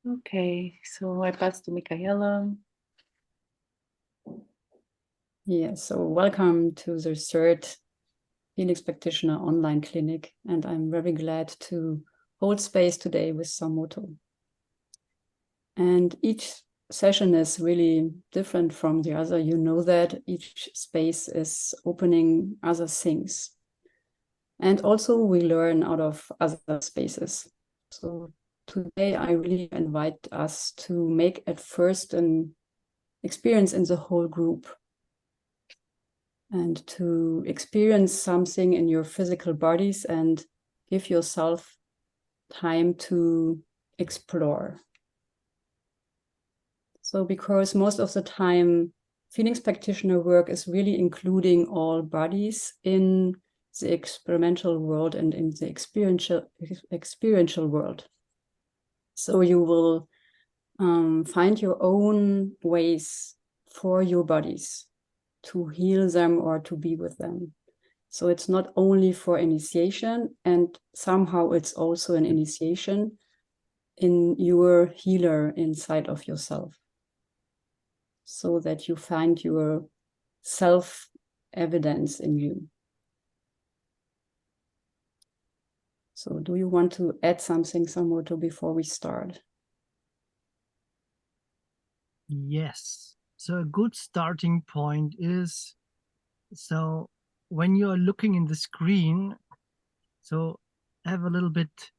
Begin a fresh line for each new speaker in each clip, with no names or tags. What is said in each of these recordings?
Okay, so I pass to Michaela.
Yeah, so welcome to the third Phoenix Practitioner online clinic, and I'm very glad to hold space today with Samoto. And each session is really different from the other. You know that each space is opening other things. And also we learn out of other spaces. So today I really invite us to make at first an experience in the whole group and to experience something in your physical bodies and give yourself time to explore. So because most of the time, Phoenix practitioner work is really including all bodies in the experimental world and in the experiential world. So you will find your own ways for your bodies to heal them or to be with them. So it's not only for initiation, and somehow it's also an initiation in your healer inside of yourself, so that you find your self-evidence in you. So do you want to add something, Samoto, before we start?
Yes. So a good starting point is, so when you are looking in the screen, so have a little bit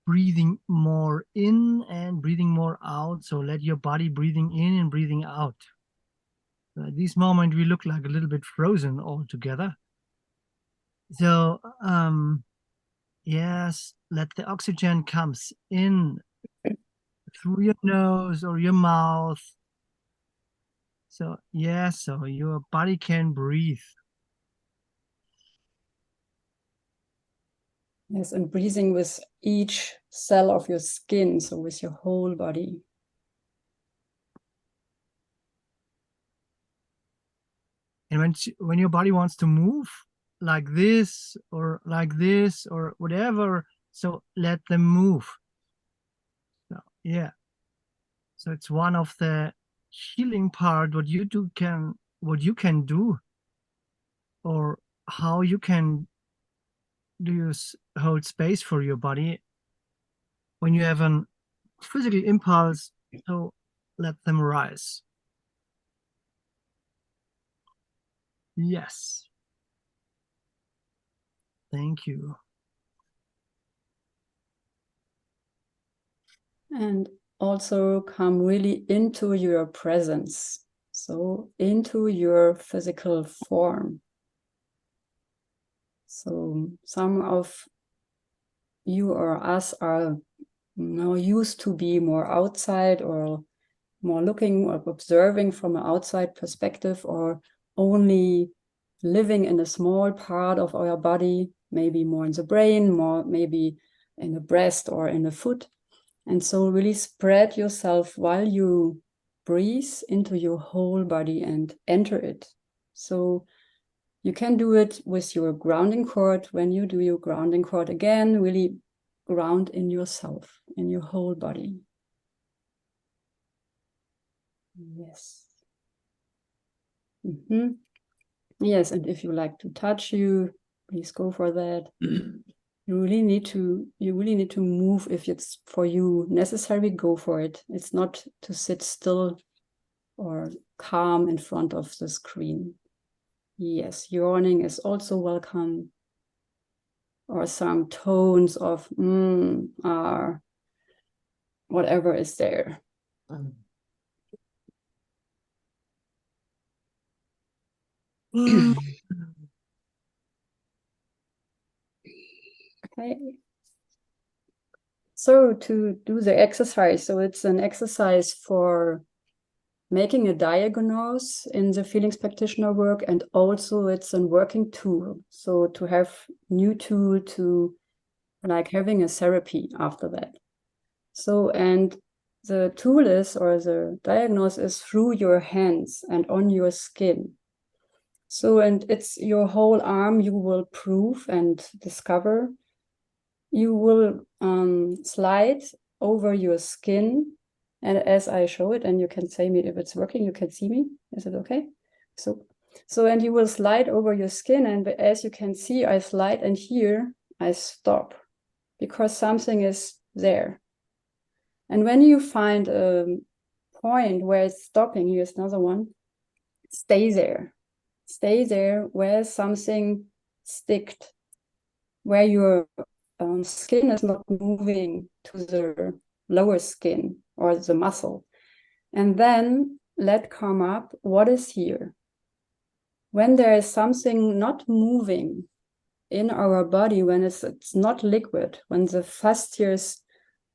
breathing more in and breathing more out. So let your body breathing in and breathing out. So at this moment, we look like a little bit frozen all together. So yes, let the oxygen comes in through your nose or your mouth. So yes, so your body can breathe.
Yes, and breathing with each cell of your skin, so with your whole body.
And when your body wants to move like this or whatever, so let them move. So, yeah. So it's one of the healing part what you can do, or how you can hold space for your body when you have a physical impulse. So let them rise. Yes. Thank you.
And also come really into your presence. So into your physical form. So some of you or us are more used to be more outside, or more looking or observing from an outside perspective, or only living in a small part of our body, maybe more in the brain, more maybe in the breast or in the foot. And so really spread yourself while you breathe into your whole body and enter it. So you can do it with your grounding cord. When you do your grounding cord again, really ground in yourself, in your whole body. Yes. Yes, and if you like to touch you, please go for that. You really need to move. If it's for you necessary, go for it. It's not to sit still or calm in front of the screen. Yes, yawning is also welcome. Or some tones of are, whatever is there. Okay. So to do the exercise, so it's an exercise for making a diagnose in the feelings practitioner work, and also it's a working tool. So to have new tool to like having a therapy after that. So, and the tool is, or the diagnose is through your hands and on your skin. So, and it's your whole arm you will prove and discover. you will slide over your skin, and as I show it, and you can say me if it's working, you can see me. Is it okay? And you will slide over your skin, and as you can see, I slide, and here I stop because something is there. And when you find a point where it's stopping, here's another one, stay there. Stay there where something sticked, where your skin is not moving to the lower skin or the muscle. And then let come up what is here. When there is something not moving in our body, when it's not liquid, when the fascias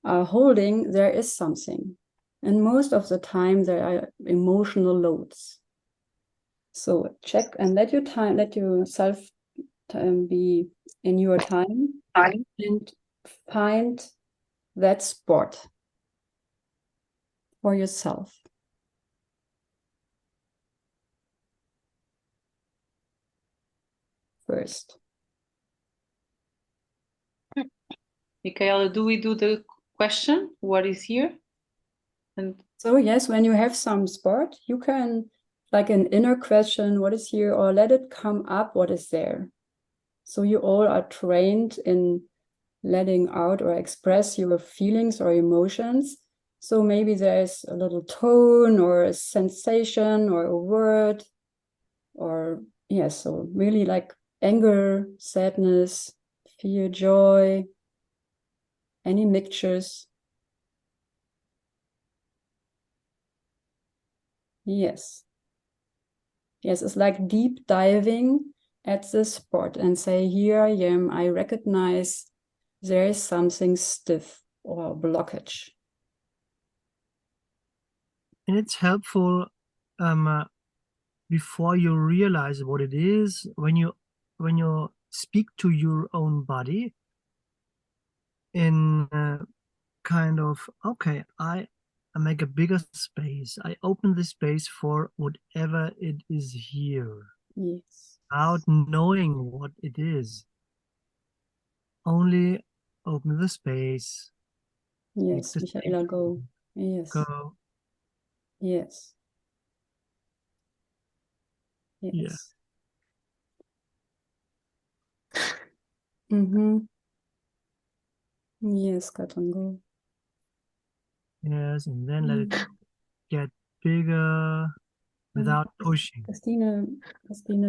are holding, there is something. And most of the time there are emotional loads. So check and let yourself be in your time and find that spot for yourself. First.
Michaela, do we do the question? What is here? And
so yes, when you have some spot, you can, like an inner question, what is here, or let it come up what is there. So you all are trained in letting out or express your feelings or emotions. So maybe there's a little tone or a sensation or a word, or yes, so really like anger, sadness, fear, joy, any mixtures. Yes. Yes, it's like deep diving at this spot and say, here I am, I recognize there is something stiff or blockage.
And it's helpful before you realize what it is, when you speak to your own body in kind of, okay, I make a bigger space. I open the space for whatever it is here.
Yes.
Without knowing what it is. Only open the space.
Yes, Michaela, go. Yes.
Go.
Yes. Yes.
Yeah.
Mm-hmm. Yes, Katrin, go.
Yes, and then let it get bigger without pushing.
Christine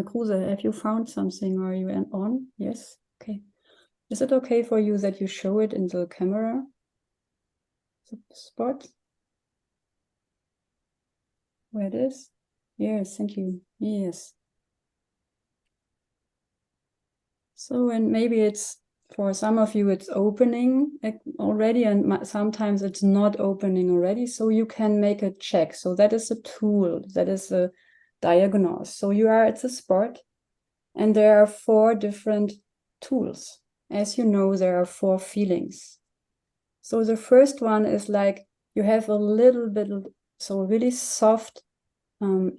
Kruse, have you found something? Are you on? Yes? Okay. Is it okay for you that you show it in the camera? The spot? Where it is? Yes, thank you. Yes. So, and maybe it's, for some of you, it's opening already, and sometimes it's not opening already. So you can make a check. So that is a tool, that is a diagnose. So you are at the spot, and there are 4 different tools. As you know, there are 4 feelings. So the first one is like you have a little bit, so really soft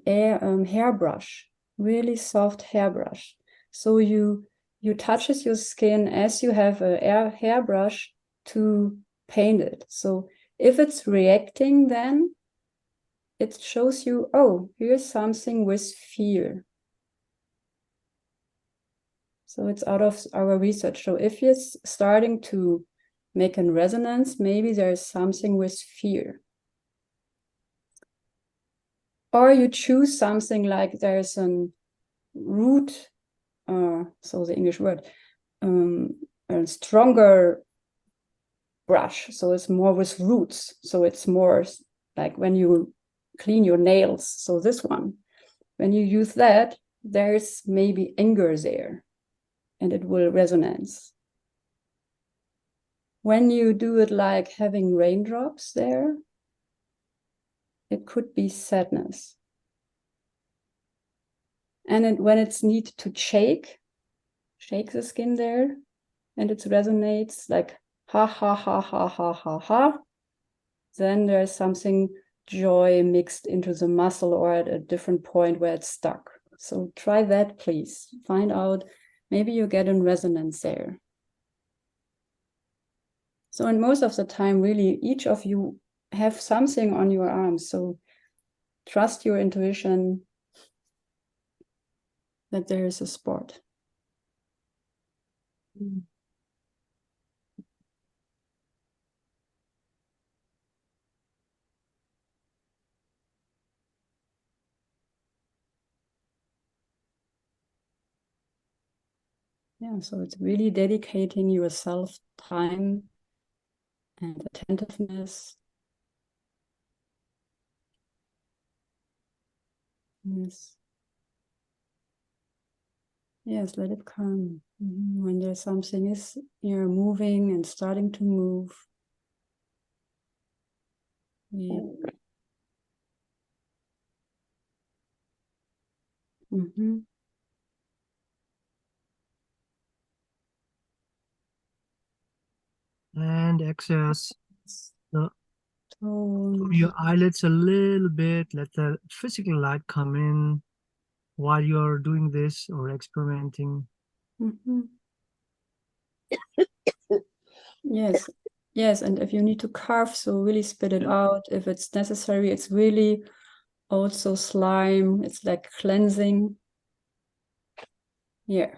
hairbrush, really soft hairbrush. So you touches your skin as you have a hairbrush to paint it. So if it's reacting, then it shows you, oh, here's something with fear. So it's out of our research. So if you're starting to make a resonance, maybe there's something with fear. Or you choose something like there's a root, so the English word, a stronger brush. So it's more with roots. So it's more like when you clean your nails. So this one, when you use that, there's maybe anger there and it will resonance. When you do it like having raindrops there, it could be sadness. And when it's need to shake the skin there, and it resonates like ha ha ha ha ha ha ha, then there's something joy mixed into the muscle or at a different point where it's stuck. So try that, please. Find out, maybe you get in resonance there. So, and most of the time, really, each of you have something on your arms. So trust your intuition that there is a spot. Yeah, so it's really dedicating yourself time and attentiveness. Yes. Yes, let it come. When there's something is you're moving and starting to move. Yeah.
And access the
Tone.
your eyelids a little bit. Let the physical light come in while you're doing this or experimenting.
Yes, yes, and if you need to carve, so really spit it out. If it's necessary, it's really also slime. It's like cleansing. Yeah,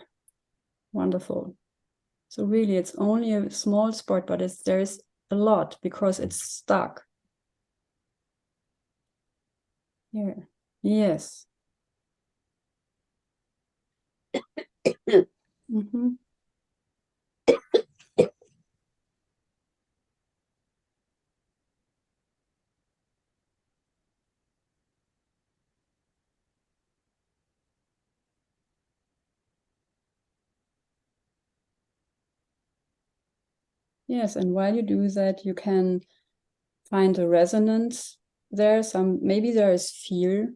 wonderful. So really, it's only a small spot, but there's a lot because it's stuck. Yeah. Yes. Yes, and while you do that, you can find a resonance there. Maybe there is fear.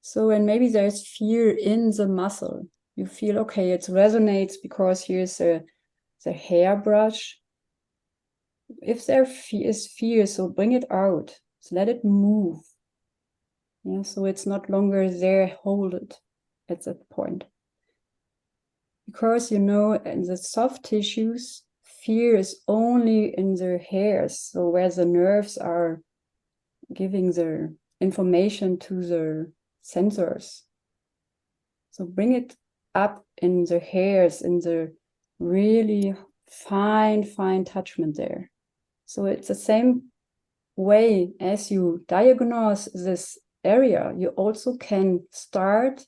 So, and maybe there's fear in the muscle. You feel, okay, it resonates because here's the hairbrush. If there is fear, so bring it out. So let it move. Yeah, so it's not longer there, hold it at that point. Because, in the soft tissues, fear is only in the hairs. So where the nerves are giving the information to the sensors. So bring it up in the hairs, in the really fine touchment there. So it's the same way as you diagnose this area, you also can start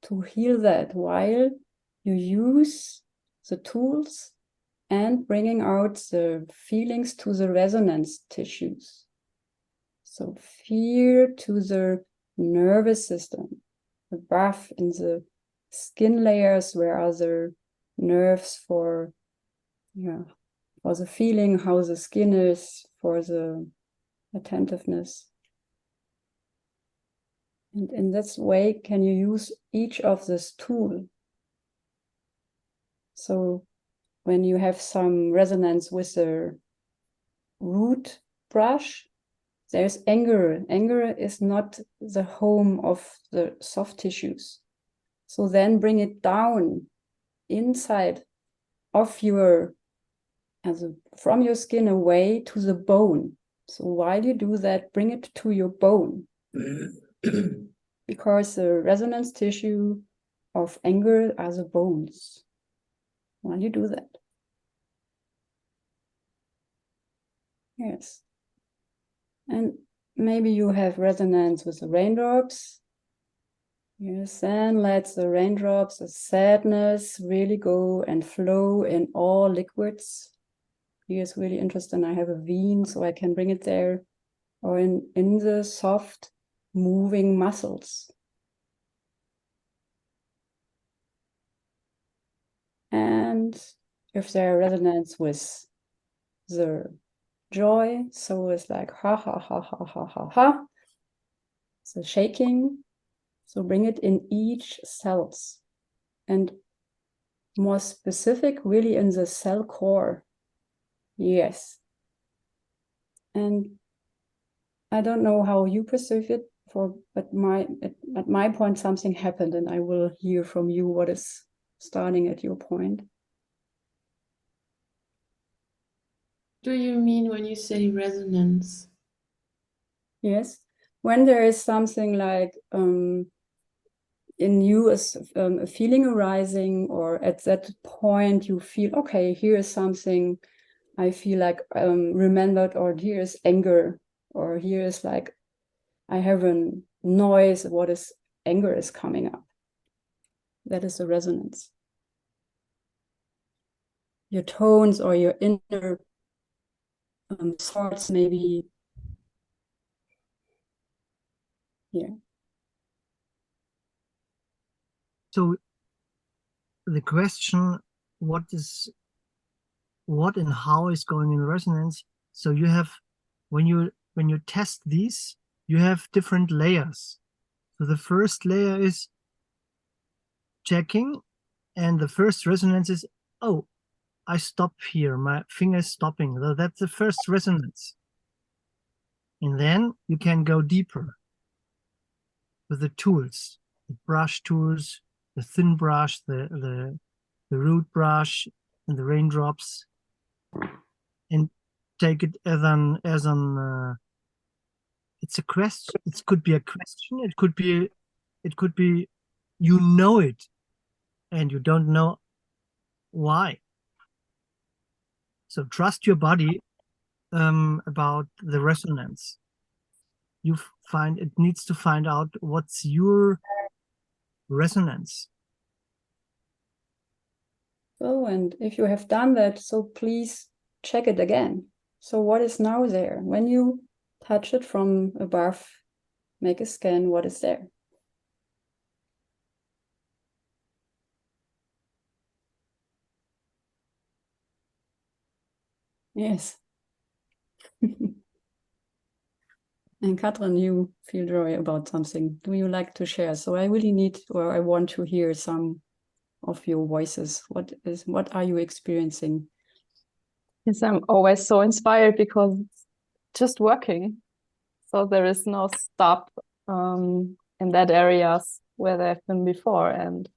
to heal that while you use the tools and bringing out the feelings to the resonance tissues. So fear to the nervous system, above in the skin layers where are the nerves for the feeling how the skin is, for the attentiveness. And in this way, can you use each of this tool? So when you have some resonance with the root brush, there's anger. Anger is not the home of the soft tissues. So then bring it down inside of from your skin away to the bone. So while you do that, bring it to your bone. Because the resonance tissue of anger are the bones. While you do that. Yes. And maybe you have resonance with the raindrops. Yes, and let the raindrops, the sadness, really go and flow in all liquids. Here's really interesting. I have a vein, so I can bring it there. Or in the soft, moving muscles. And if there are resonance with the joy, so it's like ha ha ha ha ha ha ha. So shaking. So bring it in each cells. And more specific, really in the cell core. Yes. And I don't know how you perceive it, but at my point something happened, and I will hear from you what is starting at your point.
do you mean when you say resonance?
Yes, when there is something like in you is a feeling arising, or at that point you feel, okay, here is something I feel like remembered, or here is anger, or here is like I have a noise, what is anger is coming up. That is a resonance. Your tones or your inner thoughts maybe. Yeah.
So the question, what and how is going in resonance? So you have, when you test these, you have different layers. So the first layer is checking, and the first resonance is, oh, I stop here, my finger is stopping. So that's the first resonance. And then you can go deeper with the tools, the brush tools, the thin brush, the root brush, and the raindrops, and take it as an it's a question. It could be a question. It could be you know it and you don't know why. So trust your body about the resonance. You find it needs to find out what's your resonance.
So, and if you have done that, so please check it again. So what is now there? When you touch it from above, make a scan, what is there? Yes. And Katrin, you feel joy about something. Do you like to share? So I really need, or I want to hear some of your voices. What are you experiencing?
Yes, I'm always so inspired because it's just working. So there is no stop in that areas where they've been before, and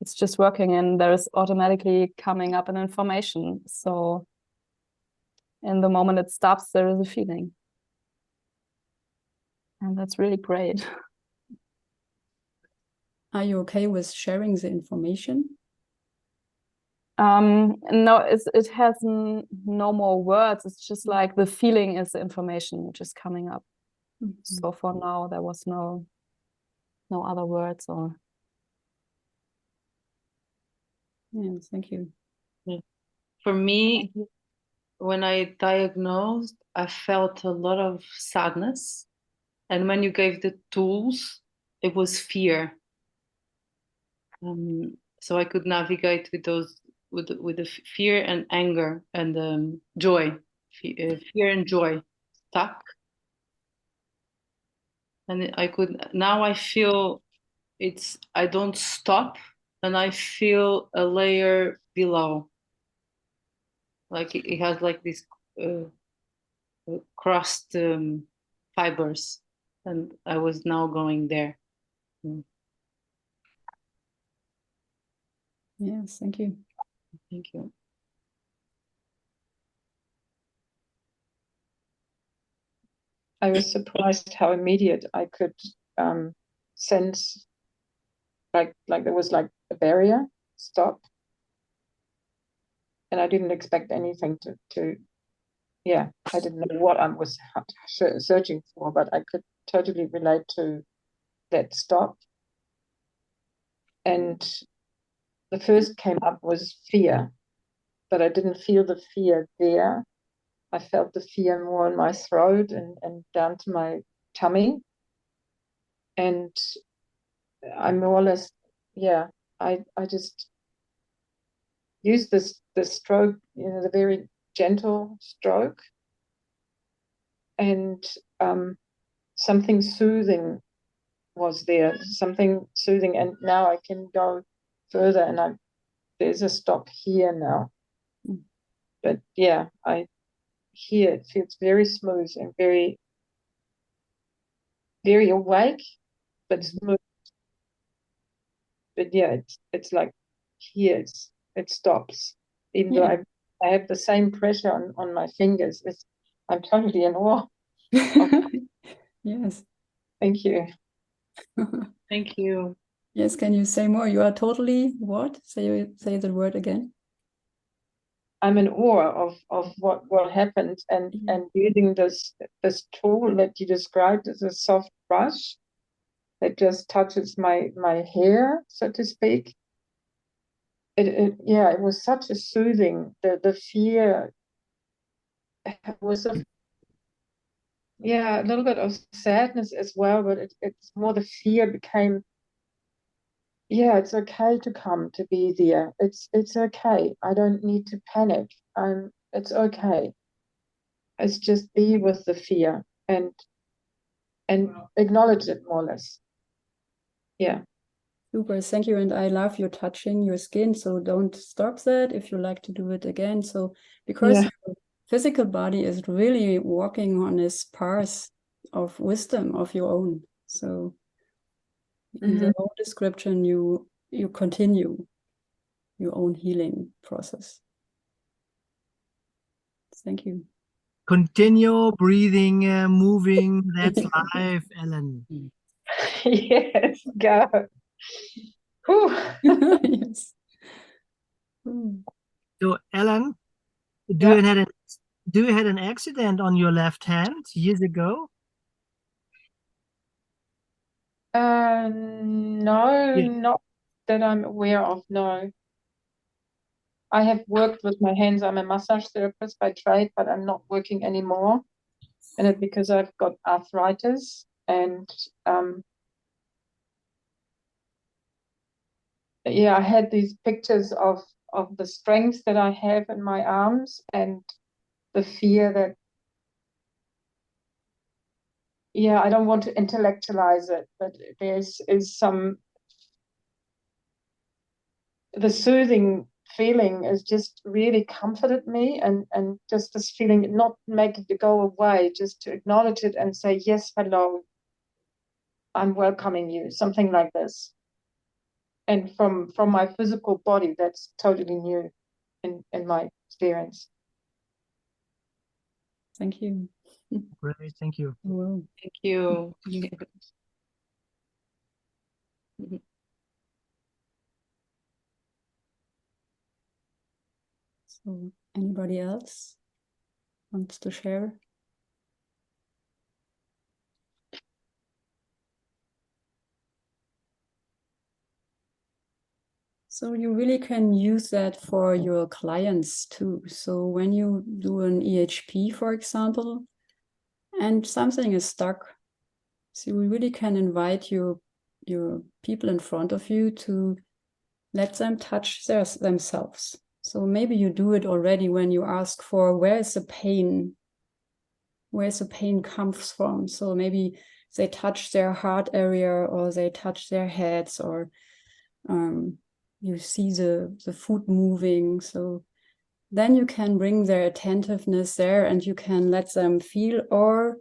it's just working, and there is automatically coming up an information. So in the moment it stops, there is a feeling. And that's really great.
Are you okay with sharing the information?
No, it has no more words. It's just like the feeling is the information which is coming up. Mm-hmm. So for now, there was no other words or.
Yeah, thank you.
Yeah. For me, when I diagnosed, I felt a lot of sadness. And when you gave the tools, it was fear. So I could navigate with those, with the fear and anger and joy, fear and joy stuck. And I could, now I feel I don't stop, and I feel a layer below. Like it has like this crossed fibers, and I was now going there.
Yes, thank you.
Thank you.
I was surprised how immediate I could sense, like there was like a barrier, stop, and I didn't expect anything to yeah, I didn't know what I was searching for, but I could totally relate to that stop. And the first came up was fear, but I didn't feel the fear there. I felt the fear more in my throat and down to my tummy. And I more or less, yeah, I just used this stroke, the very gentle stroke, and something soothing was there, something soothing, and now I can go further, and there's a stop here now. But yeah, I hear it feels very smooth and very, very awake, but smooth. But yeah, it's like here it stops, even though I I have the same pressure on my fingers. I'm totally in awe.
Yes.
Thank you.
Thank you.
Yes, can you say more? You are totally what? Say the word again.
I'm in awe of what happened, and using this tool that you described as a soft brush that just touches my hair, so to speak. It was such a soothing. The fear was a little bit of sadness as well, but it's more the fear became. Yeah, it's okay to come to be there. It's okay. I don't need to panic. It's okay. It's just be with the fear and acknowledge it more or less. Yeah.
Super, thank you. And I love you touching your skin. So don't stop that if you like to do it again. So because your physical body is really walking on this path of wisdom of your own. So in the whole description, you continue your own healing process. Thank you.
Continue breathing, moving. That's life, Ellen.
Yes, go.
Yes.
So, Ellen, do you had an accident on your left hand years ago?
No, not that I'm aware of, no. I have worked with my hands. I'm a massage therapist by trade, but I'm not working anymore. And it's because I've got arthritis and I had these pictures of the strength that I have in my arms and the fear that I don't want to intellectualize it, but there's some the soothing feeling is just really comforted me, and just this feeling, not make it go away, just to acknowledge it and say, yes, hello, I'm welcoming you, something like this. And from my physical body, that's totally new in my experience.
Thank you.
Great, thank you.
Wow.
Thank you.
So anybody else wants to share? So you really can use that for your clients too. So when you do an EHP, for example, and something is stuck, so we really can invite your people in front of you to let them touch themselves. So maybe you do it already when you ask for where the pain comes from. So maybe they touch their heart area, or they touch their heads, or you see the foot moving. So then you can bring their attentiveness there and you can let them feel, or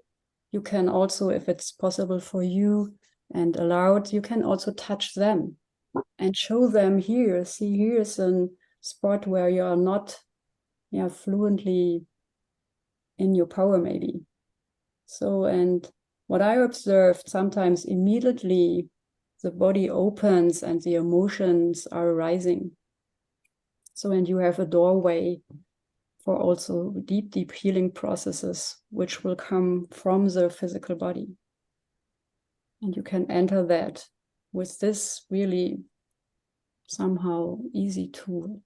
you can also, if it's possible for you and allowed, you can also touch them and show them, here, see, here's a spot where you are not fluently in your power maybe. So, and what I observed, sometimes immediately the body opens and the emotions are arising. So, and you have a doorway for also deep healing processes, which will come from the physical body. And you can enter that with this really somehow easy tool.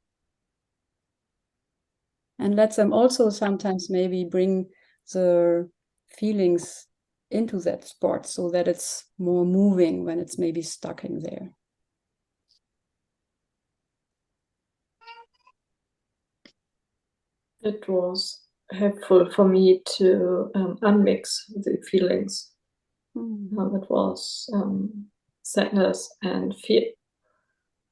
And let them also sometimes maybe bring the feelings into that spot so that it's more moving when it's maybe stuck in there.
It was helpful for me to unmix the feelings. It was sadness and fear,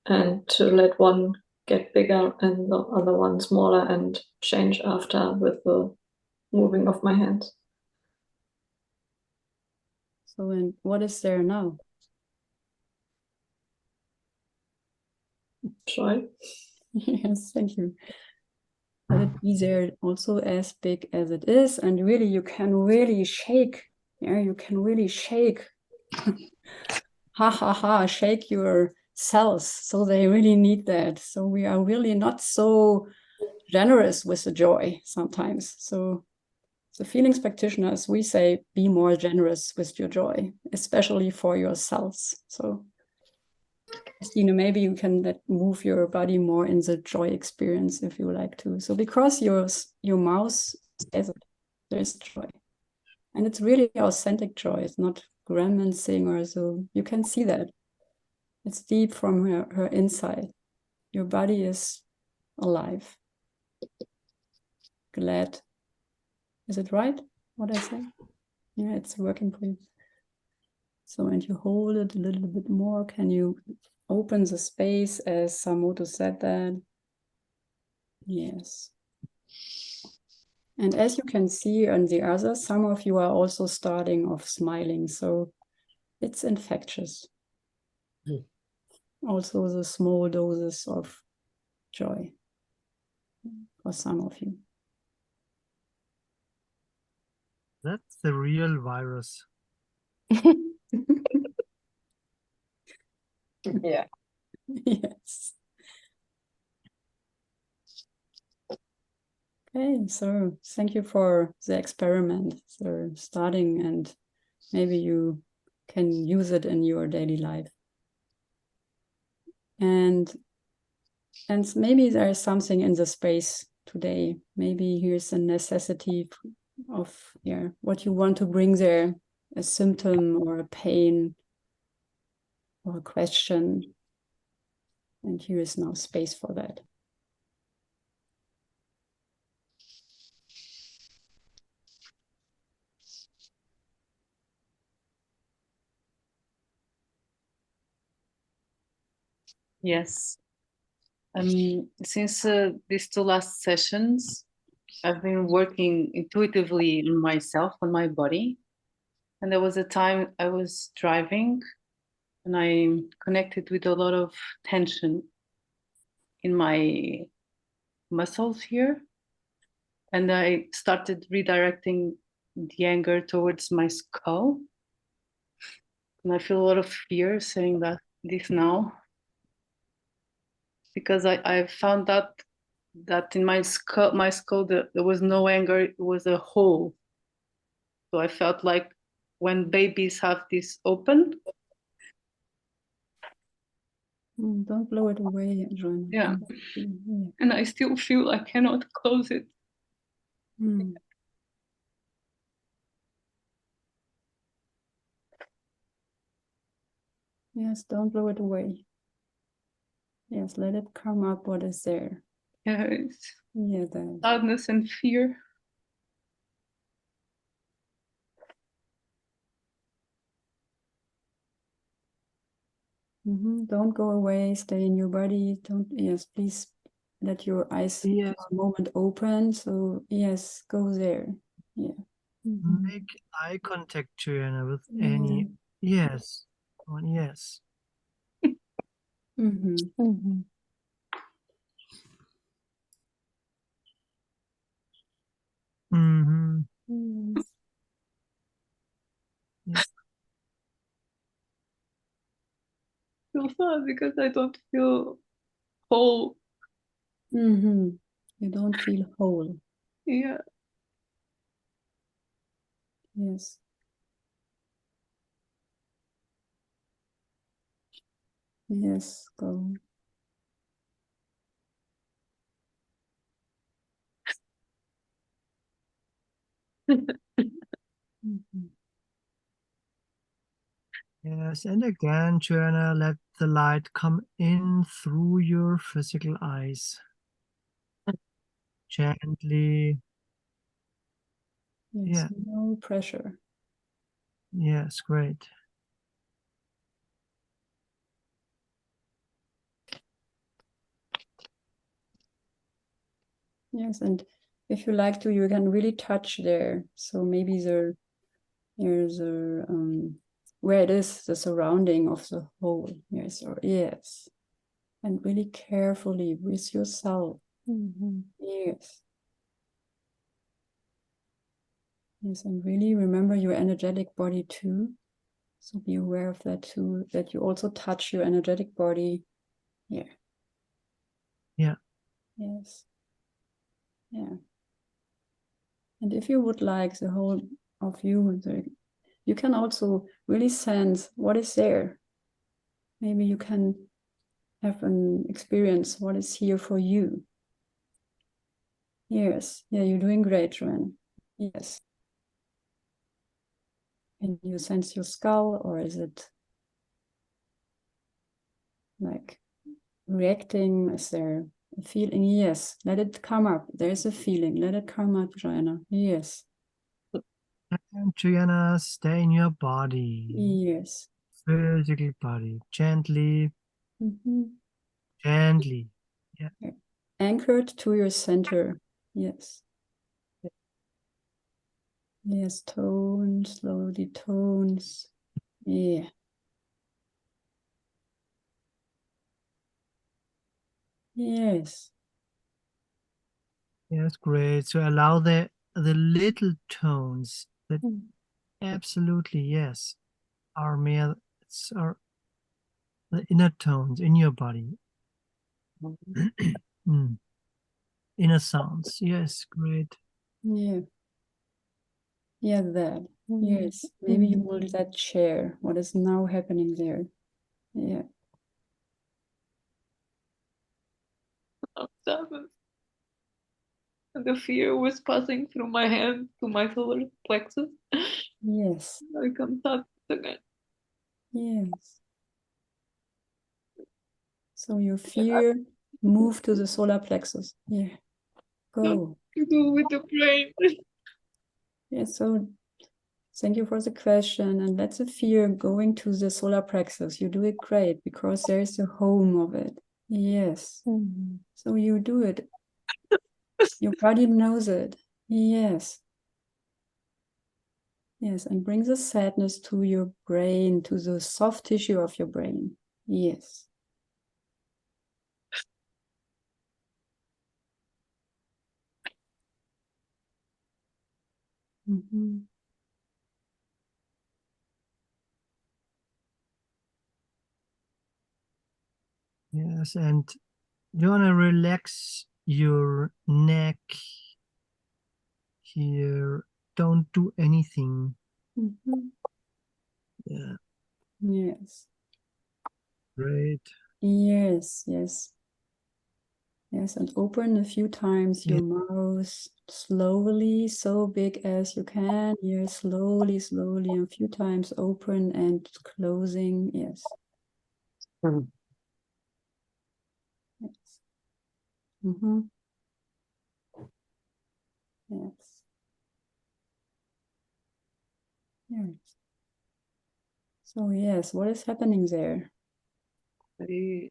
and to let one get bigger and the other one smaller and change after with the moving of my hands.
So, and what is there now?
Joy.
Yes, thank you. Let it be there also as big as it is, and really you can really shake. Yeah, you can really shake. Ha ha ha, shake your cells. So they really need that. So we are really not so generous with the joy sometimes. So the feelings practitioners, we say, be more generous with your joy, especially for yourselves. So Christina, maybe you can move your body more in the joy experience if you like to. So because your mouth says it, there's joy. And it's really authentic joy. It's not grandmancing or so. You can see that. It's deep from her inside. Your body is alive. Glad. Is it right, what I say? Yeah, it's working for you. So, and you hold it a little bit more. Can you open the space as Samoto said that? Yes. And as you can see on the others, some of you are also starting off smiling. So it's infectious. Also the small doses of joy for some of you.
That's the real virus.
Yeah.
Yes. Okay, so thank you for the experiment. So starting, and maybe you can use it in your daily life. And maybe there is something in the space today. Maybe here's a necessity of what you want to bring there, a symptom or a pain or a question. And here is now space for that.
Yes. Since these two last sessions, I've been working intuitively on myself, on my body. And there was a time I was driving and I connected with a lot of tension in my muscles here. And I started redirecting the anger towards my skull. And I feel a lot of fear saying this now. Because I found that in my skull there was no anger, it was a hole. So I felt like when babies have this open.
Don't blow it away, Joanna.
Yeah.
Yeah.
And I still feel I cannot close it.
Yes, don't blow it away. Yes, let it come up what is there.
Yeah, it's
that.
sadness and fear.
Don't go away, stay in your body. Please let your eyes for a moment open. So yes, go there. Yeah.
Make eye contact, Joanna, with any. Yes. One yes. Yes.
I feel sad because I don't feel whole.
You don't feel whole.
Yeah.
Yes. Yes, go.
Yes, and again, Joanna, let the light come in through your physical eyes. Gently.
Yes, no pressure.
Yes, great.
Yes, and if you like to, you can really touch there. So maybe there's a where it is, the surrounding of the hole. Yes, or and really carefully with yourself. Yes. Yes, and really remember your energetic body too. So be aware of that too, that you also touch your energetic body. Yeah.
Yeah.
Yes. Yeah. And if you would like the whole of you, you can also really sense what is there. Maybe you can have an experience what is here for you. Yes. Yeah, you're doing great, Joanne. Yes. Can you sense your skull, or is it like reacting? Is there a feeling? Yes, let it come up. There's a feeling. Let it come up, Joanna. Yes.
And Joanna, stay in your body.
Yes.
Physical body. Gently. Gently. Yeah.
Anchored to your center. Yes. Yes, tone, slowly tones. Yeah. Yes.
Yes, great. So allow the little tones that absolutely, yes, are mere, are the inner tones in your body. Inner sounds. Yes, great.
Yeah. Yeah, that. Yes. Maybe you will let share what is now happening there. Yeah.
And the fear was passing through my hand to my solar plexus.
Yes.
I can touch it again.
Yes. So your fear move to the solar plexus. Yeah. Go.
To do with the brain.
Yeah. So thank you for the question. And let the fear going to the solar plexus. You do it great because there is a home of it. Yes. So you do it. Your body knows it. Yes. Yes. And bring the sadness to your brain, to the soft tissue of your brain. Yes.
Yes, and you want to relax your neck here. Don't do anything. Yeah.
Yes.
Great.
Yes, yes. Yes, and open a few times your mouth slowly, so big as you can. Here, slowly, slowly, a few times open and closing. Yes. Yes. Yes. Yes. So yes, what is happening there?
I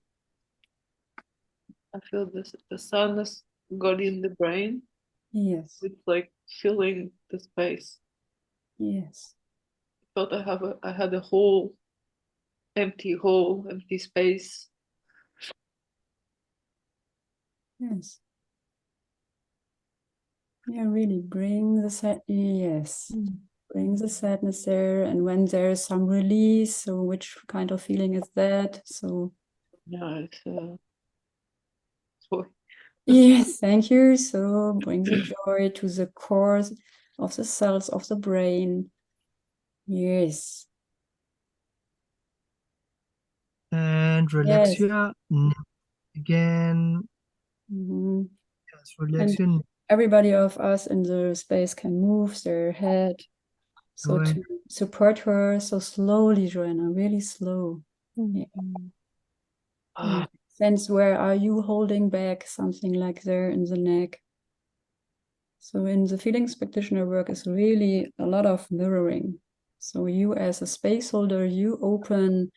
feel the sadness got in the brain.
Yes.
It's like filling the space.
Yes.
I felt I had a whole empty space.
Yes. Yeah, really bring the yes. Bring the sadness there, and when there's some release, so which kind of feeling is that? So
Yeah, it's joy.
yes, thank you. So bring the joy to the core of the cells of the brain. Yes.
And relax
Yes.
your neck again. Yes, relax your neck.
Everybody of us in the space can move their head. So to support her, so slowly, Joanna, really slow. Yeah. Yeah. Sense where are you holding back something like there in the neck. So in the feelings practitioner work is really a lot of mirroring. So you as a space holder, you open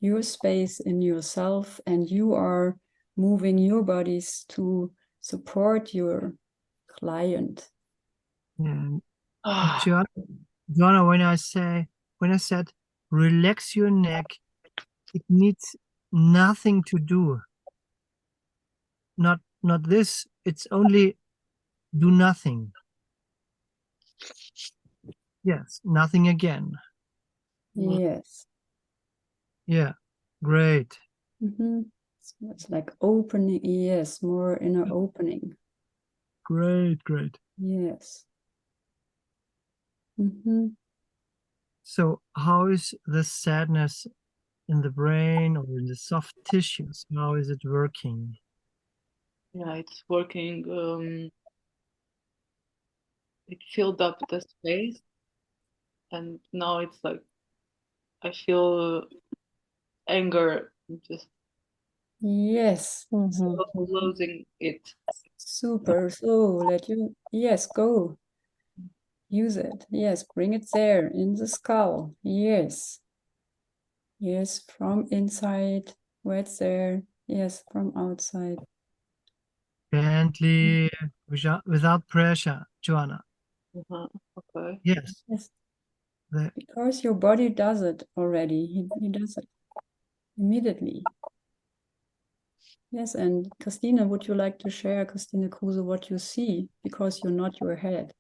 your space in yourself and you are moving your bodies to support your client.
Yeah. Joanna, when I said relax your neck, it needs nothing to do. Not this. It's only do nothing. Yes, nothing again.
Yes.
Yeah, great.
So it's like opening, yes, more inner opening.
Great, great.
Yes.
So how is the sadness in the brain or in the soft tissues? How is it working?
Yeah, it's working. It filled up the space, and now it's like I feel anger just
Yes.
closing it.
Super. So let you, yes, go. Use it. Yes, bring it there in the skull. Yes. Yes, from inside, where it's there. Yes, from outside.
Gently, without pressure, Joanna.
Okay.
Yes.
Yes.
The,
Because your body does it already. He does it immediately. Yes, and Christina, would you like to share, Christina Kruse, what you see? Because you're not your head.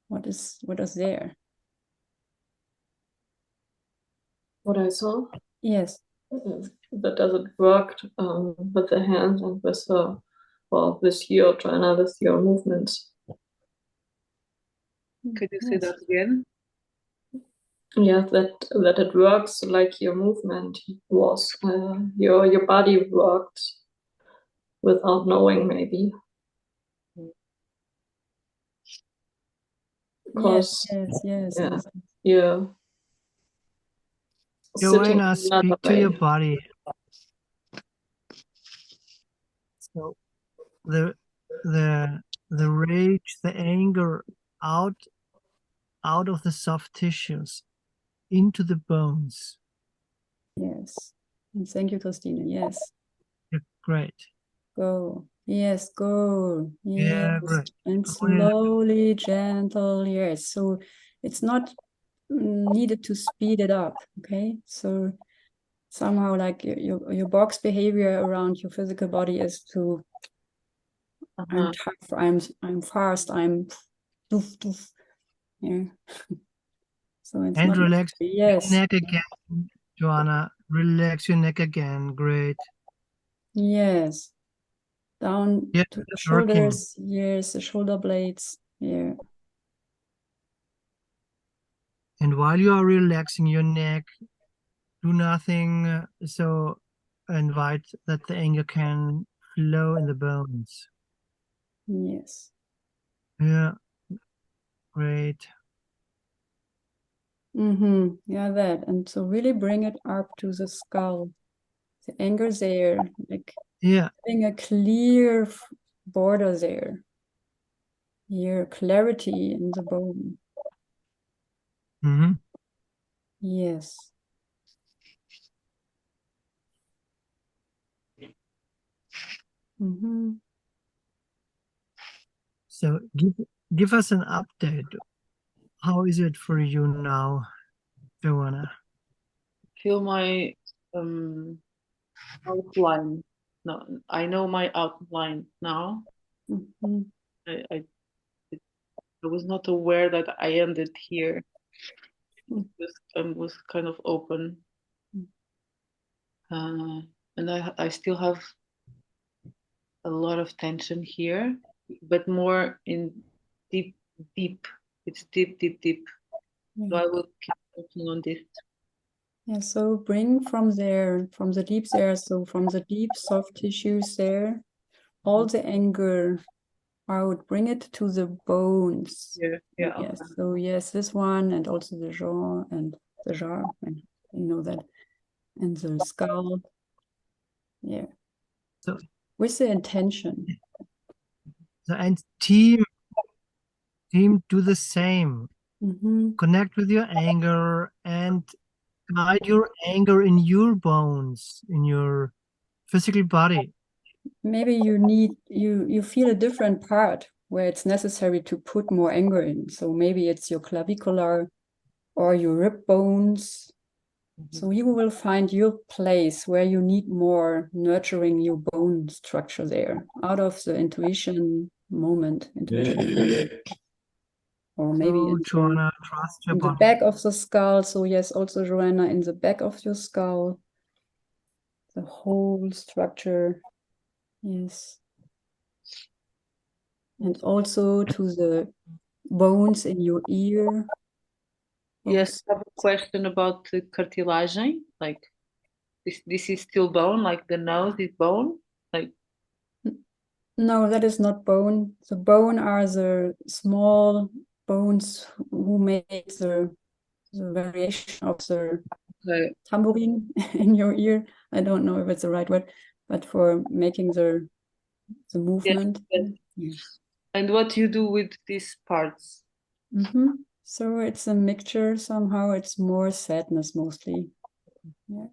What is there?
What I saw,
Yes.
that doesn't work with the hands and with the, well, with your Joanna, with your movements.
Could you say
Yes.
that again?
Yeah, that it works like your movement was, your body worked without knowing, maybe. Because
Yes.
yeah, you're sitting
Joanna,
another
speak to
way.
your body. So the rage, the anger out of the soft tissues into the bones.
Yes. And thank you, Christina. Yes.
Yeah, great.
Go. Yes, go.
Yeah,
Yes.
great.
And slowly, gentle. Yes. So it's not needed to speed it up. Okay. So somehow like your box behavior around your physical body is to I'm tough, I'm fast, I'm doof doof. Yeah. So it's
And
not
relax
necessary.
your neck again, Joanna. Relax your neck again. Great.
Yes. Down
Yeah,
to the
it's working.
shoulders. Yes, the shoulder blades. Yeah.
And while you are relaxing your neck, do nothing. So invite that the anger can flow in the bones.
Yes.
Yeah, great.
Yeah, that. And so really bring it up to the skull. The anger there, like having a clear border there. Here, clarity in the bone. Yes.
So give us an update. How is it for you now, Joanna?
Feel my outline. No, I know my outline now. I was not aware that I ended here. I was kind of open, and I still have a lot of tension here, but more in deep. It's deep. So I will keep working on this.
Yeah, so bring from there, from the deep there, so from the deep soft tissues there, all the anger out, bring it to the bones.
Yeah.
Yes, so yes, this one, and also the jaw, and and you know that, and the skull. Yeah.
So
with the intention.
So, and team, do the same. Connect with your anger and guide your anger in your bones, in your physical body.
Maybe you feel a different part where it's necessary to put more anger in. So maybe it's your clavicular or your rib bones. So you will find your place where you need more nurturing your bone structure there, out of the intuition moment. or maybe
So, Joanna, trust your
in the
body.
back of the skull. So yes, also Joanna, in the back of your skull, the whole structure. Yes. And also to the bones in your ear.
Yes, I have a question about the cartilagem. Like this is still bone, like the nose is bone. Like
No, that is not bone. The bone are the small bones who make the variation of the
okay.
tambourine in your ear. I don't know if it's the right word, but for making the movement.
Yes.
Yeah.
And what you do with these parts?
So it's a mixture somehow. It's more sadness mostly. Yeah.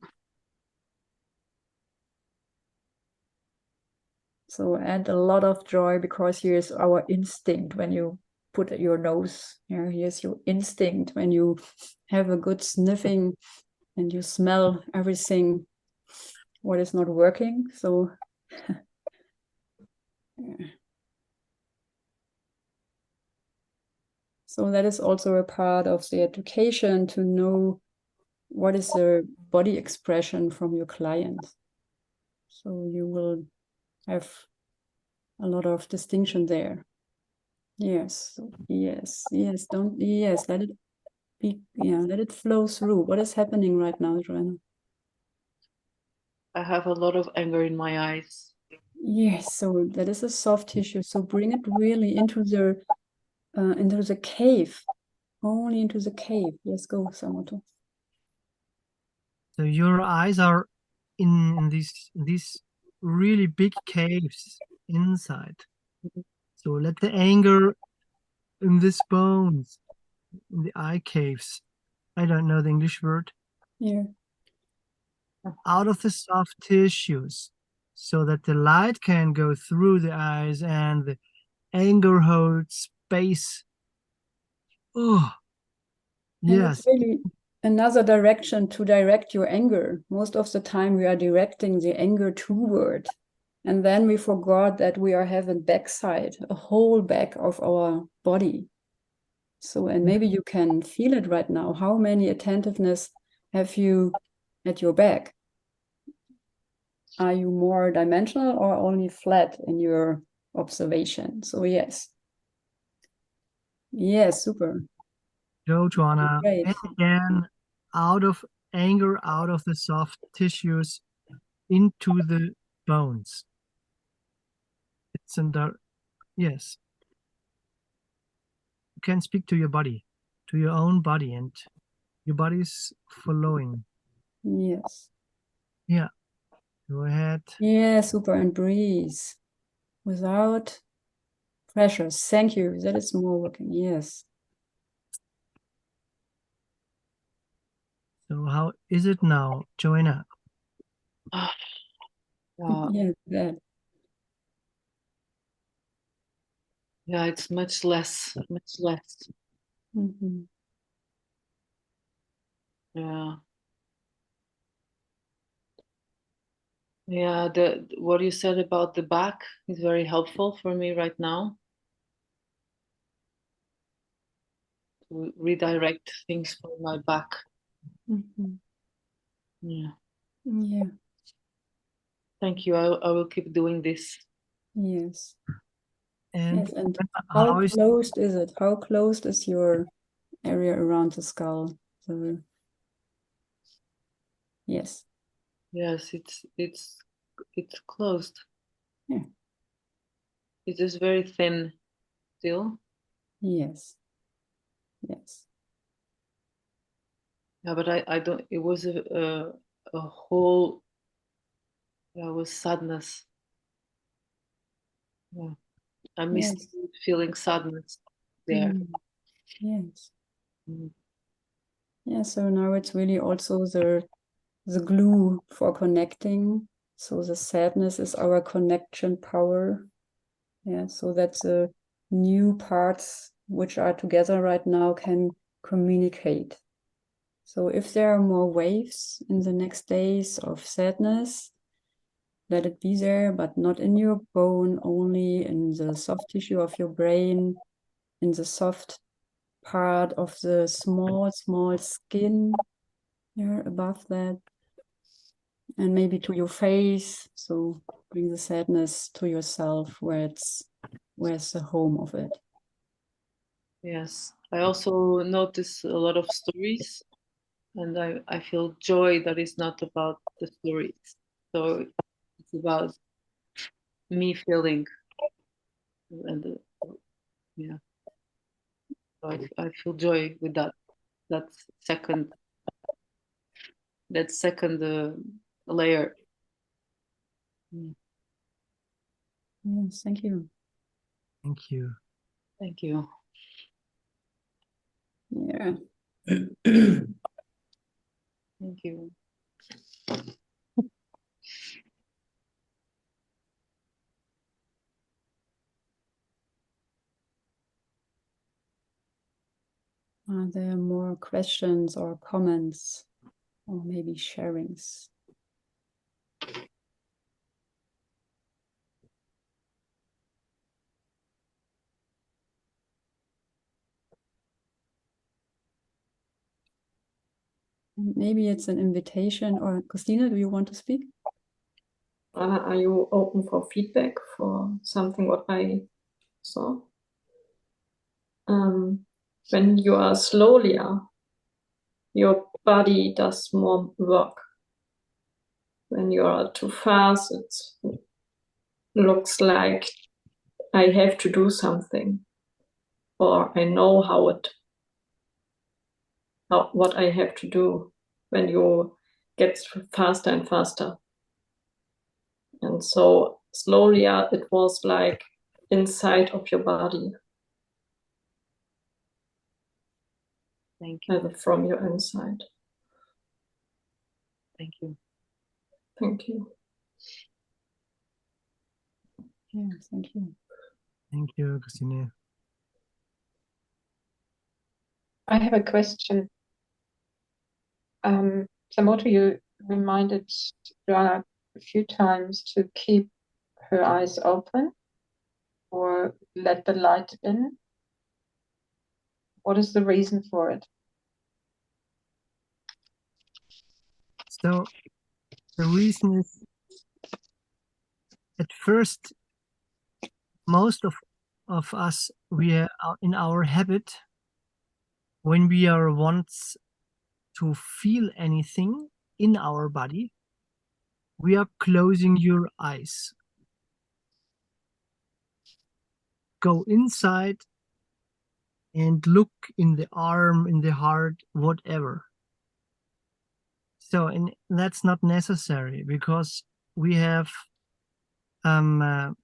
So add a lot of joy, because here's our instinct when you put your nose. Yeah, here's your instinct when you have a good sniffing and you smell everything what is not working. So yeah. So that is also a part of the education, to know what is the body expression from your client. So you will have a lot of distinction there. Yes, yes, yes, let it be, let it flow through. What is happening right now, Joanna?
I have a lot of anger in my eyes.
Yes, so that is a soft tissue. So bring it really into the cave, only into the cave. Yes, go, Samoto.
So your eyes are in these really big caves inside. So let the anger in these bones, in the eye caves, I don't know the English word,
Yeah.
out of the soft tissues, so that the light can go through the eyes and the anger holds space. Oh,
And
yes.
it's really another direction to direct your anger. Most of the time we are directing the anger toward. And then we forgot that we are having backside, a whole back of our body. So, and maybe you can feel it right now. How many attentiveness have you at your back? Are you more dimensional or only flat in your observation? So yes. Yes, super.
Go, Joanna.
Great.
And again, out of anger, out of the soft tissues, into the bones. It's under, yes. You can speak to your body, to your own body, and your body's following.
Yes.
Yeah. Go ahead.
Yeah, super. And breathe without pressure. Thank you. That is more working. Yes.
So how is it now, Joanna?
Yeah, that.
Yeah, it's much less.
Mm-hmm.
Yeah. Yeah, what you said about the back is very helpful for me right now to redirect things from my back.
Mm-hmm.
Yeah.
Yeah.
Thank you. I will keep doing this.
Yes.
And,
Yes. And
how
how
is
closed is it? How closed is your area around the skull? So, yes.
Yes, it's closed.
Yeah.
It is very thin still.
Yes. Yes.
Yeah, but I don't. It was a whole. Yeah, it was sadness. Yeah, I missed
Yes.
feeling sadness there.
Yes.
Mm.
Yeah. So now it's really also the glue for connecting. So the sadness is our connection power. Yeah. So that the new parts which are together right now can communicate. So if there are more waves in the next days of sadness, let it be there, but not in your bone, only in the soft tissue of your brain, in the soft part of the small skin here above that, and maybe to your face. So bring the sadness to yourself, where's the home of it.
Yes, I also notice a lot of stories, and I feel joy that is not about the stories. So it's about me feeling, and yeah, so I feel joy with that second layer.
Yes, thank you.
Thank you.
Thank you.
Yeah.
Thank you.
Are there more questions or comments, or maybe sharings? Maybe it's an invitation. Or Christina, do you want to speak?
Are you open for feedback for something what I saw? When you are slowlier, your body does more work. When you are too fast, it looks like I have to do something, or I know what I have to do. When you get faster and faster, and so slowly it was like inside of your body.
Thank you.
From your inside.
Thank you.
Thank you.
Yeah, thank you.
Thank you, Christine.
I have a question. Samoto, you reminded Joanna a few times to keep her eyes open or let the light in. What is the reason for it?
So the reason is, at first, most of us, we are in our habit, when we are wants to feel anything in our body, we are closing your eyes. Go inside and look in the arm, in the heart, whatever. So, and that's not necessary, because we have our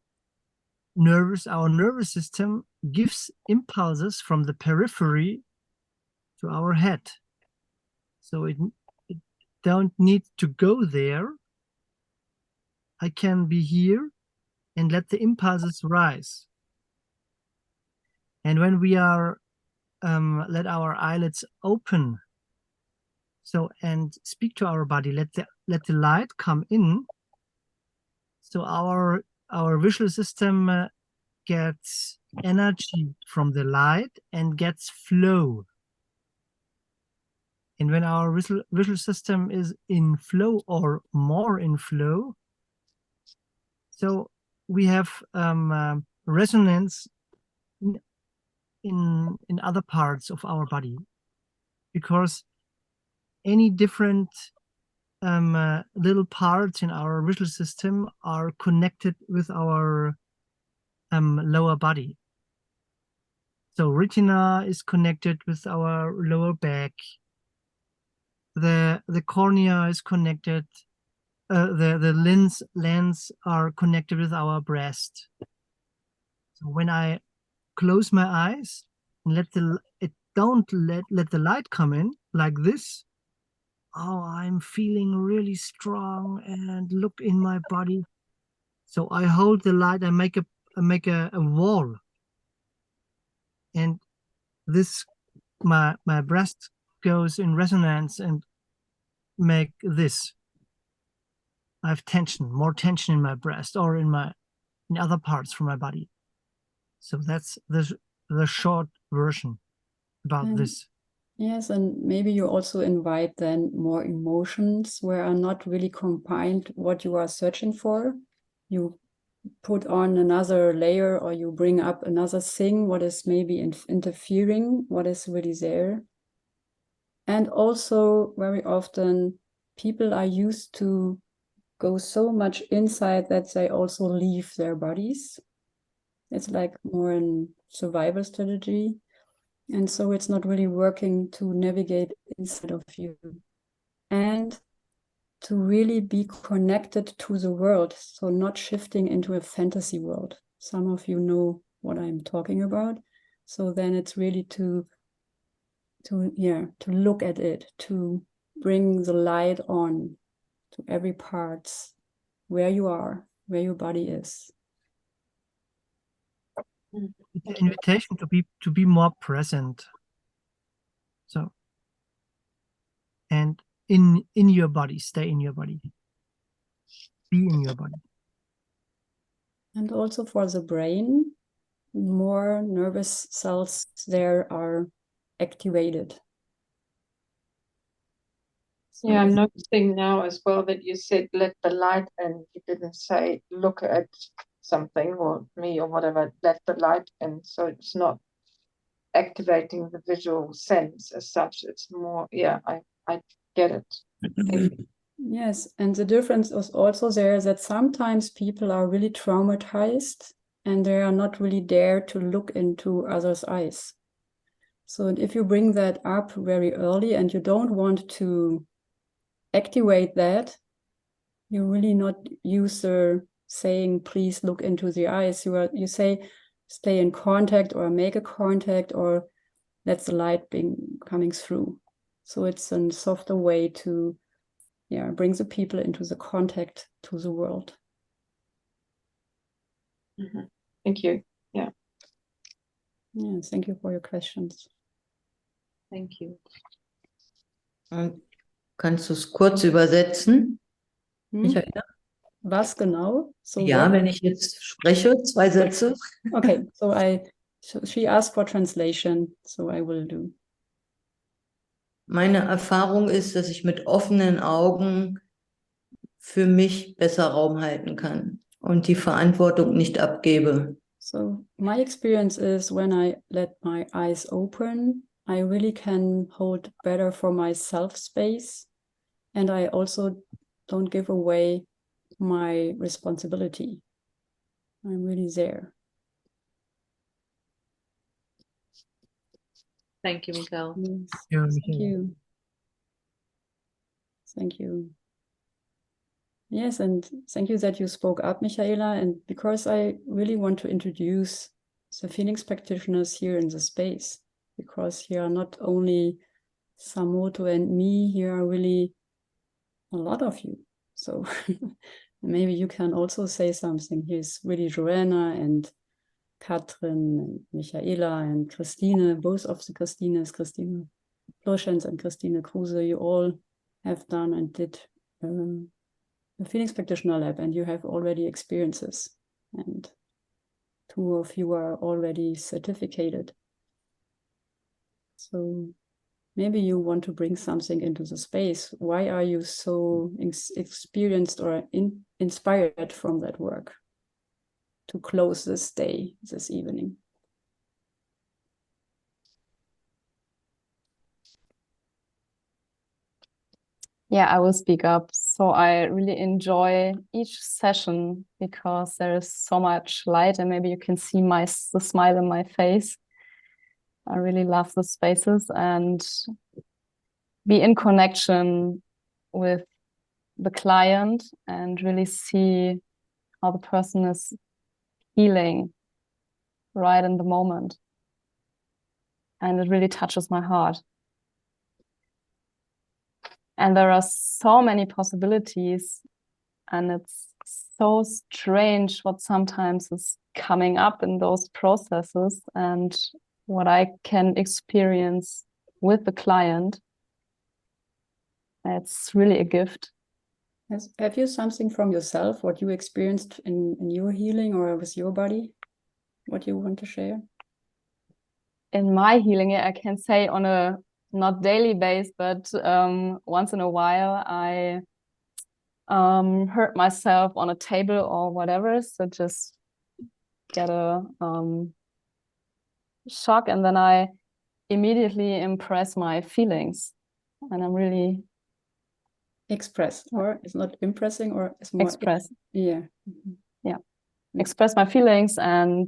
nervous system gives impulses from the periphery to our head. So it don't need to go there. I can be here and let the impulses rise. And when we are let our eyelids open, so, and speak to our body, let the light come in, so our visual system gets energy from the light and gets flow. And when our visual system is in flow, or more in flow, so we have resonance in other parts of our body, because any different little parts in our visual system are connected with our lower body. So retina is connected with our lower back. The cornea is connected. The lens are connected with our breast. So when I close my eyes and let the light come in like this, oh, I'm feeling really strong, and look in my body. So I hold the light and make a wall, and this my breast goes in resonance and make this. I have tension, more tension in my breast, or in other parts from my body. So that's the short version. about this.
Yes, and maybe you also invite then more emotions where are not really combined what you are searching for. You put on another layer or you bring up another thing, what is maybe interfering, what is really there. And also very often people are used to go so much inside that they also leave their bodies. It's like more a survival strategy. And so it's not really working to navigate inside of you and to really be connected to the world. So not shifting into a fantasy world. Some of you know what I'm talking about. So then it's really to look at it, to bring the light on to every part where you are, where your body is.
It's an invitation to be more present. So, and in your body, stay in your body, be in your body.
And also for the brain, more nervous cells there are activated. So
Yeah, I'm noticing now as well that you said let the light in. You didn't say look at something or me or whatever. Let the light in. So it's not activating the visual sense as such. It's more, yeah, I get it. Thank you.
yes, and the difference is also there that sometimes people are really traumatized and they are not really there to look into others' eyes. So if you bring that up very early and you don't want to activate that, you really not use the saying, please look into the eyes. You say, stay in contact or make a contact or let the light coming through. So it's a softer way to bring the people into the contact to the world.
Mm-hmm. Thank you. Yeah.
Yeah, thank you for your questions.
Thank you.
Kannst du es kurz übersetzen? Michael?
Was genau? So
Ja, wenn ich jetzt spreche, 2 Sätze.
Okay, so she asked for translation, so I will do.
Meine Erfahrung ist, dass ich mit offenen Augen für mich besser Raum halten kann und die Verantwortung nicht abgebe.
So my experience is when I let my eyes open, I really can hold better for myself space, and I also don't give away my responsibility. I'm really there.
Thank you, Mikael.
Yes.
Yeah,
Thank
Michaela.
you. Thank you. Yes, and thank you that you spoke up, Michaela, and because I really want to introduce the feelings practitioners here in the space, because here are not only Samoto and me, here are really a lot of you. So maybe you can also say something. Here's really Joanna and Katrin and Michaela and Christine, both of the Christines, Christine Loschens and Christine Kruse, you all have done and did the Feelings Practitioner Lab, and you have already experiences, and 2 of you are already certificated. So maybe you want to bring something into the space. Why are you so experienced or inspired from that work to close this day, this evening?
Yeah, I will speak up. So I really enjoy each session because there is so much light and maybe you can see the smile in my face. I really love the spaces and be in connection with the client and really see how the person is healing right in the moment. And it really touches my heart. And there are so many possibilities, and it's so strange what sometimes is coming up in those processes and what I can experience with the client. It's really a gift.
Have you something from yourself, what you experienced in your healing or with your body, what you want to share?
in my healing, I can say on a not daily base, but once in a while, I hurt myself on a table or whatever. So just get a shock, and then I immediately impress my feelings, and I'm really
Express, or it's not impressing, or it's more
express.
Yeah.
Yeah. Express my feelings, and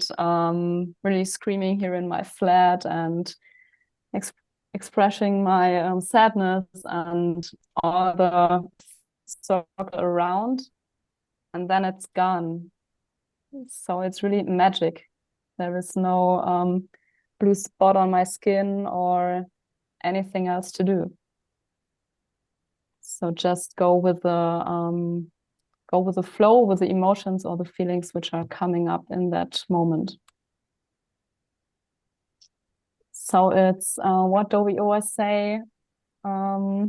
really screaming here in my flat, and expressing my sadness and all the circle around, and then it's gone. So it's really magic. There is no blue spot on my skin or anything else to do. So just go with the flow, with the emotions or the feelings which are coming up in that moment. So it's what do we always say? I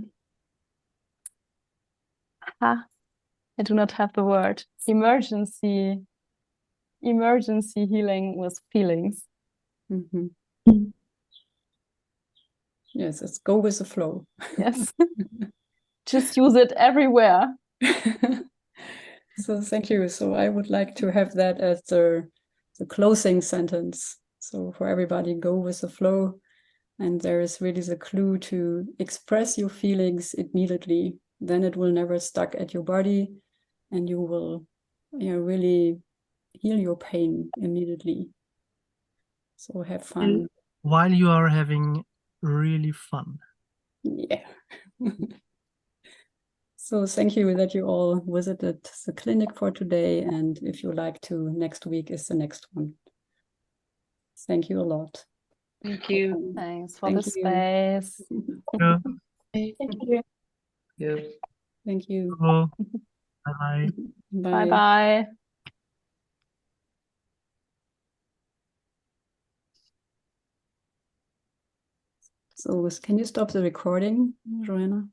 do not have the word. Emergency healing with feelings.
Yes, let's go with the flow.
Yes. Just use it everywhere.
So thank you. So I would like to have that as the closing sentence. So for everybody, go with the flow. And there is really the clue to express your feelings immediately. Then it will never stuck at your body, and you will really heal your pain immediately. So have fun.
While you are having really fun.
Yeah. So thank you that you all visited the clinic for today. And if you like to, next week is the next one. Thank you a lot.
Thank you.
Thanks for the space.
Yeah.
Thank you.
Yeah.
Thank you.
Hello. Bye.
Bye bye.
So can you stop the recording, Joanna?